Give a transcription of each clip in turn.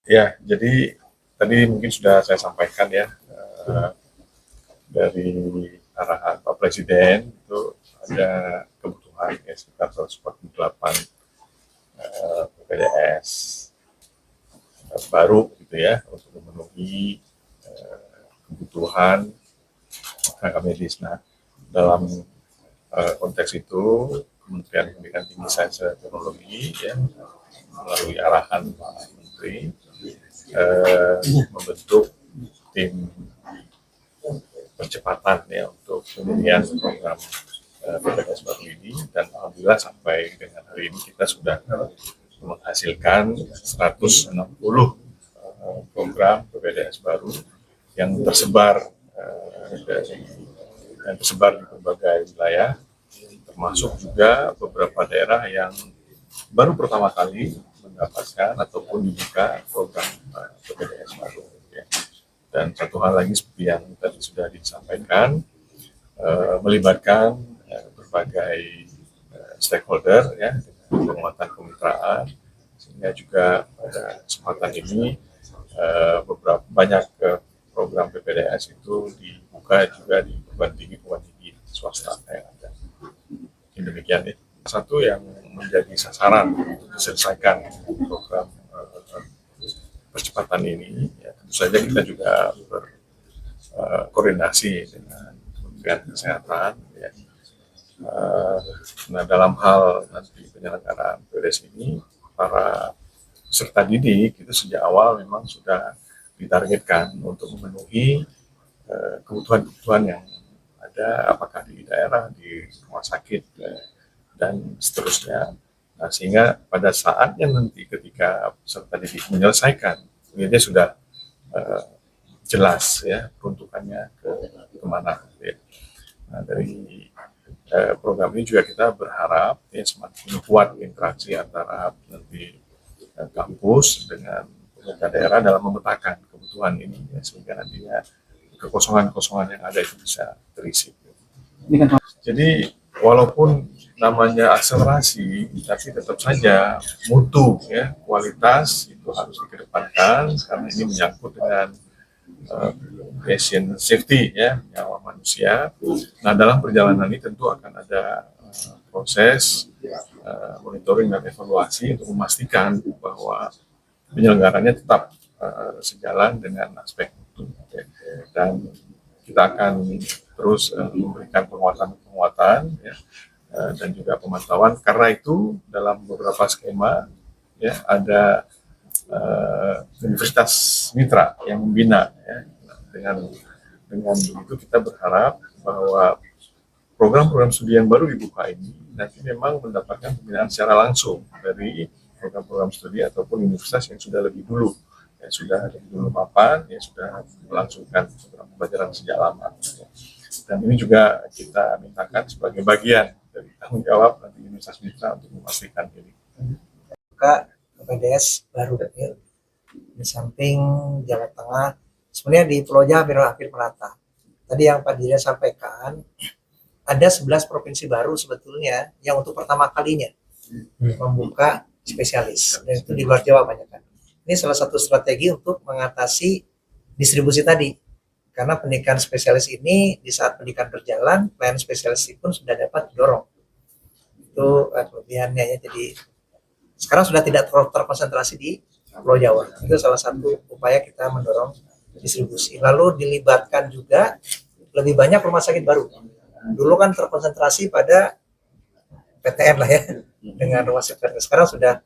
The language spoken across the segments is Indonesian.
Ya, jadi tadi mungkin sudah saya sampaikan ya, dari arahan Pak Presiden itu ada kebutuhan ya sekitar 148 PPDS baru gitu ya untuk memenuhi kebutuhan tenaga medis. Nah, dalam konteks itu Kementerian Pendidikan Tinggi Sains dan Teknologi ya melalui arahan Pak Menteri membentuk tim percepatan ya untuk pemilihan program PPDS baru ini, dan alhamdulillah sampai dengan hari ini kita sudah menghasilkan 160 program PPDS baru yang tersebar di berbagai wilayah, termasuk juga beberapa daerah yang baru pertama kali mendapatkan ataupun dibuka program PPDS baru. Ya. Dan satu hal lagi seperti yang tadi sudah disampaikan, melibatkan berbagai stakeholder ya dengan penguatan kemitraan, sehingga juga pada kesempatan ini banyak program PPDS itu dibuka juga di perguruan tinggi swasta yang ada. Demikian ya. Satu yang menjadi sasaran untuk diselesaikan program percepatan ini, ya, tentu saja kita juga berkoordinasi dengan Kementerian Kesehatan. Ya. Nah, dalam hal nanti penyelenggaraan PPDS ini, para peserta didik itu sejak awal memang sudah ditargetkan untuk memenuhi kebutuhan-kebutuhan yang ada, apakah di daerah, di rumah sakit, dan seterusnya. Nah, sehingga pada saatnya nanti ketika peserta didik menyelesaikan, dia sudah jelas ya peruntukannya kemana. Ya. Nah, dari program ini juga kita berharap ya semakin kuat interaksi antara nanti kampus dengan pemerintah daerah dalam memetakan kebutuhan ini ya, sehingga nantinya kekosongan-kekosongan yang ada itu bisa terisi. Jadi walaupun namanya akselerasi, tapi tetap saja mutu ya, kualitas itu harus dikedepankan karena ini menyangkut dengan patient safety ya, nyawa manusia. Nah, dalam perjalanan ini tentu akan ada proses monitoring dan evaluasi untuk memastikan bahwa penyelenggarannya tetap sejalan dengan aspek mutu. Dan kita akan terus memberikan penguatan ya, dan juga pemantauan. Karena itu dalam beberapa skema ya ada universitas mitra yang membina ya. Dengan begitu kita berharap bahwa program-program studi yang baru dibuka ini nanti memang mendapatkan pembinaan secara langsung dari program-program studi ataupun universitas yang sudah lebih dulu mapan, ya sudah melangsungkan program pembelajaran sejak lama. Dan ini juga kita mintakan sebagai bagian dari tanggung jawab nanti Universitas Mitra untuk memastikan ini. Buka PPDS baru ya. Di samping Jawa Tengah, sebenarnya di Pulau Jawa hampir merata. Tadi yang Pak Dirjen sampaikan, ada 11 provinsi baru sebetulnya yang untuk pertama kalinya membuka spesialis, dan itu di luar Jawa banyak kan. Ini salah satu strategi untuk mengatasi distribusi tadi, karena pendidikan spesialis ini di saat pendidikan berjalan, pelayanan spesialis pun sudah dapat didorong. Itu kelebihannya ya. Jadi sekarang sudah tidak terkonsentrasi di Pulau Jawa. Itu salah satu upaya kita mendorong distribusi. Lalu dilibatkan juga lebih banyak rumah sakit baru. Dulu kan terkonsentrasi pada PTN lah ya, dengan rumah sakit. Sekarang sudah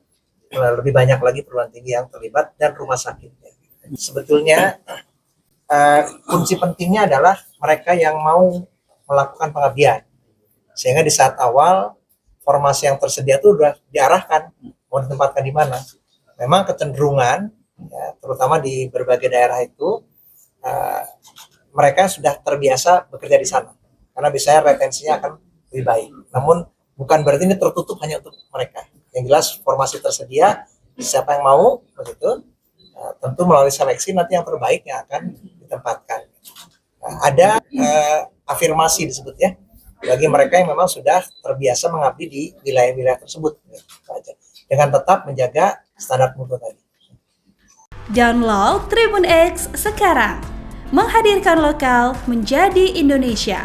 lebih banyak lagi perguruan tinggi yang terlibat dan rumah sakit. Sebetulnya kunci pentingnya adalah mereka yang mau melakukan pengabdian. Sehingga di saat awal formasi yang tersedia itu sudah diarahkan mau ditempatkan di mana. Memang kecenderungan ya, terutama di berbagai daerah itu mereka sudah terbiasa bekerja di sana karena biasanya retensinya akan lebih baik. Namun bukan berarti ini tertutup hanya untuk mereka. Yang jelas formasi tersedia, siapa yang mau begitu, tentu melalui seleksi nanti yang terbaik yang akan ditempatkan. Ada afirmasi disebut ya bagi mereka yang memang sudah terbiasa mengabdi di wilayah-wilayah tersebut, dengan tetap menjaga standar mutu tadi. Download Tribun X sekarang. Menghadirkan lokal menjadi Indonesia.